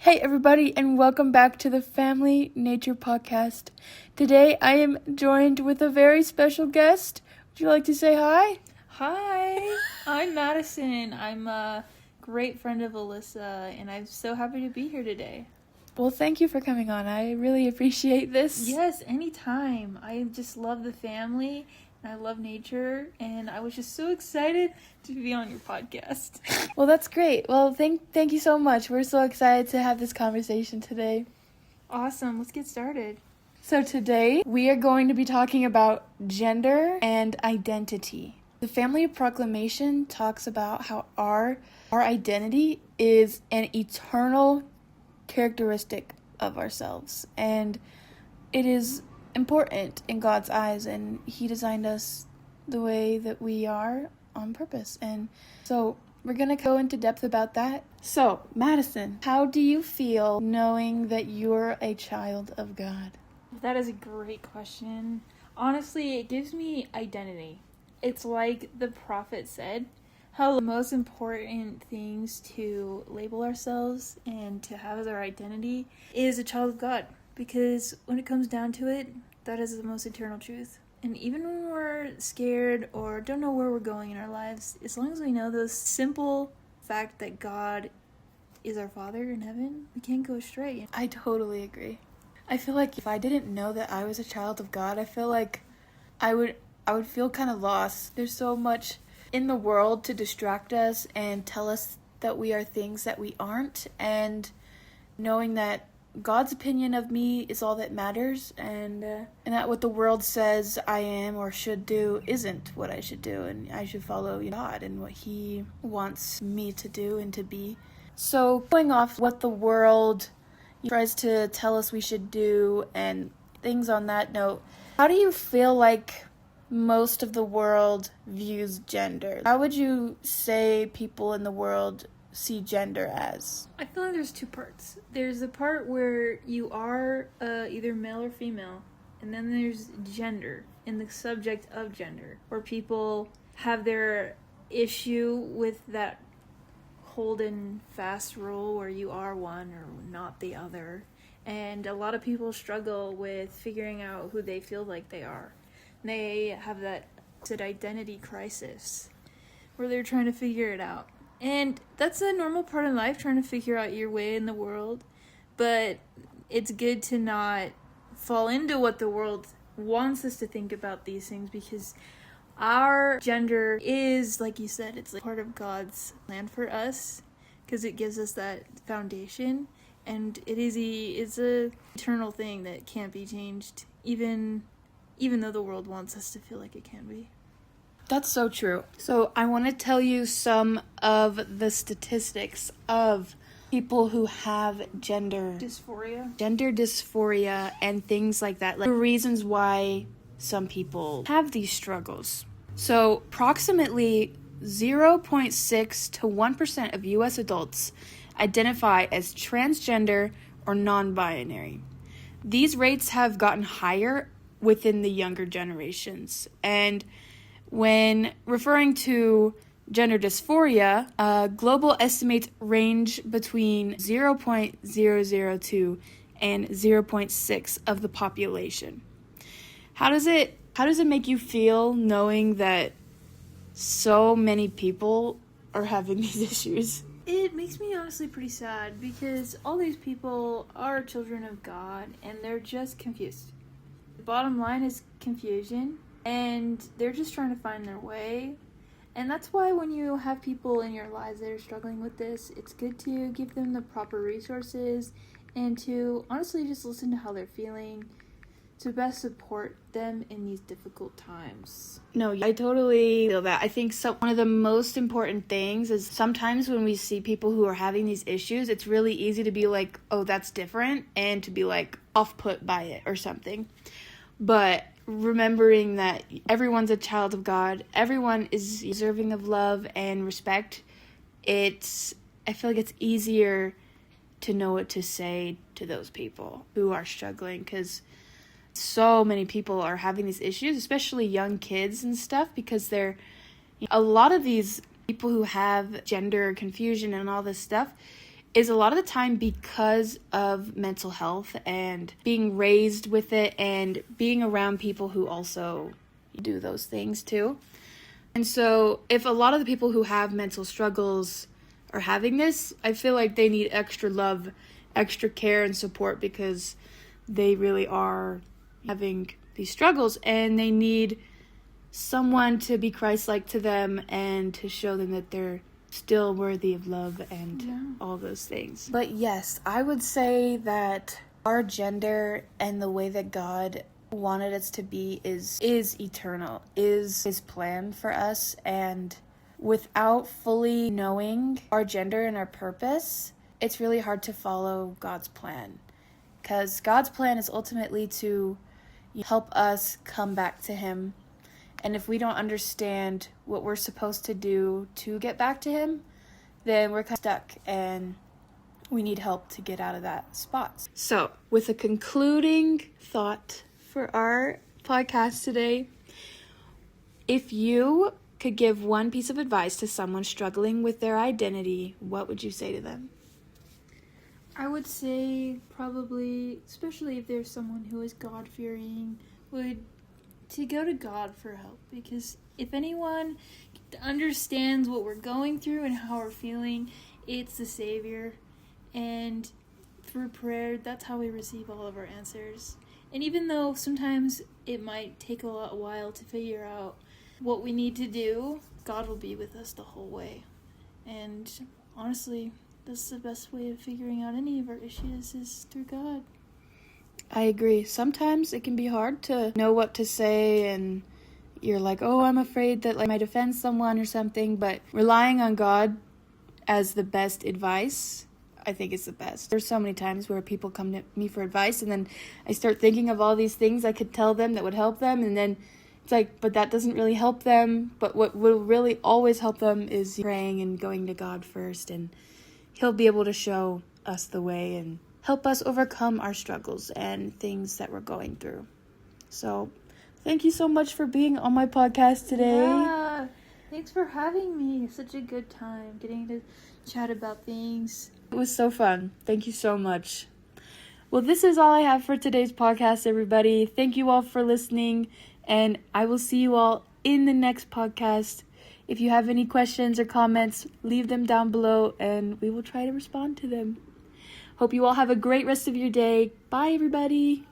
Hey everybody, and welcome back to the Family Nature Podcast. Today I am joined with a very special guest. Would you like to say hi? Hi, I'm Madison. I'm a great friend of Alyssa, and I'm so happy to be here today. Well, thank you for coming on. I really appreciate this. Yes, anytime. I just love the family, and I love nature, and I was just so excited to be on your podcast. Well, that's great. Well, thank you so much. We're so excited to have this conversation today. Awesome, let's get started. So today we are going to be talking about gender and identity. The Family Proclamation talks about how our identity is an eternal characteristic of ourselves, and it is important in God's eyes, and He designed us the way that we are on purpose. And so we're gonna go into depth about that. So, Madison, how do you feel knowing that you're a child of God? That is a great question. Honestly, it gives me identity. It's like the prophet said, how the most important things to label ourselves and to have as our identity is a child of God. Because when it comes down to it, that is the most eternal truth. And even when we're scared or don't know where we're going in our lives, as long as we know the simple fact that God is our Father in heaven, we can't go astray. I totally agree. I feel like if I didn't know that I was a child of God, I feel like I would feel kind of lost. There's so much in the world to distract us and tell us that we are things that we aren't, and knowing that God's opinion of me is all that matters, and that what the world says I am or should do isn't what I should do, and I should follow God and what He wants me to do and to be. So going off what the world tries to tell us we should do and things on that note, how do you feel like most of the world views gender? How would you say people in the world see gender as? I feel like there's two parts. There's the part where you are either male or female, and then there's gender and the subject of gender, where people have their issue with that holden fast rule where you are one or not the other. And a lot of people struggle with figuring out who they feel like they are. They have that identity crisis where they're trying to figure it out. And that's a normal part of life, trying to figure out your way in the world. But it's good to not fall into what the world wants us to think about these things, because our gender is, like you said, it's like part of God's plan for us, because it gives us that foundation. And it's a eternal thing that can't be changed, even though the world wants us to feel like it can be. That's so true. So I want to tell you some of the statistics of people who have gender dysphoria and things like that, like the reasons why some people have these struggles. So approximately 0.6 to 1% of US adults identify as transgender or non-binary. These rates have gotten higher within the younger generations. And when referring to gender dysphoria, global estimates range between 0.002 and 0.6 of the population. How does it make you feel knowing that so many people are having these issues? It makes me honestly pretty sad, because all these people are children of God and they're just confused. The bottom line is confusion, and they're just trying to find their way. And that's why when you have people in your lives that are struggling with this, it's good to give them the proper resources and to honestly just listen to how they're feeling to best support them in these difficult times. No, I totally feel that. I think one of the most important things is sometimes when we see people who are having these issues, it's really easy to be like, oh, that's different, and to be like off-put by it or something. But remembering that everyone's a child of God, everyone is deserving of love and respect, I feel like it's easier to know what to say to those people who are struggling, because so many people are having these issues, especially young kids and stuff, because a lot of these people who have gender confusion and all this stuff, is a lot of the time because of mental health and being raised with it and being around people who also do those things too. And so if a lot of the people who have mental struggles are having this, I feel like they need extra love, extra care and support because they really are having these struggles and they need someone to be Christ-like to them and to show them that they're still worthy of love and all those things. But yes, I would say that our gender and the way that God wanted us to be is eternal, is his plan for us, and without fully knowing our gender and our purpose, it's really hard to follow God's plan. Because God's plan is ultimately to help us come back to him. And if we don't understand what we're supposed to do to get back to him, then we're kind of stuck and we need help to get out of that spot. So, with a concluding thought for our podcast today, if you could give one piece of advice to someone struggling with their identity, what would you say to them? I would say probably, especially if there's someone who is God-fearing, to go to God for help, because if anyone understands what we're going through and how we're feeling, it's the Savior, and through prayer, that's how we receive all of our answers. And even though sometimes it might take a while to figure out what we need to do, God will be with us the whole way. And honestly, that's the best way of figuring out any of our issues is through God. I agree. Sometimes it can be hard to know what to say and you're like, oh, I'm afraid that I might offend someone or something, but relying on God as the best advice, I think is the best. There's so many times where people come to me for advice and then I start thinking of all these things I could tell them that would help them, and then it's like, but that doesn't really help them. But what will really always help them is praying and going to God first, and he'll be able to show us the way and help us overcome our struggles and things that we're going through. So, thank you so much for being on my podcast today. Yeah, thanks for having me. Such a good time getting to chat about things. It was so fun. Thank you so much. Well, this is all I have for today's podcast, everybody. Thank you all for listening, and I will see you all in the next podcast. If you have any questions or comments, leave them down below, and we will try to respond to them. Hope you all have a great rest of your day. Bye, everybody.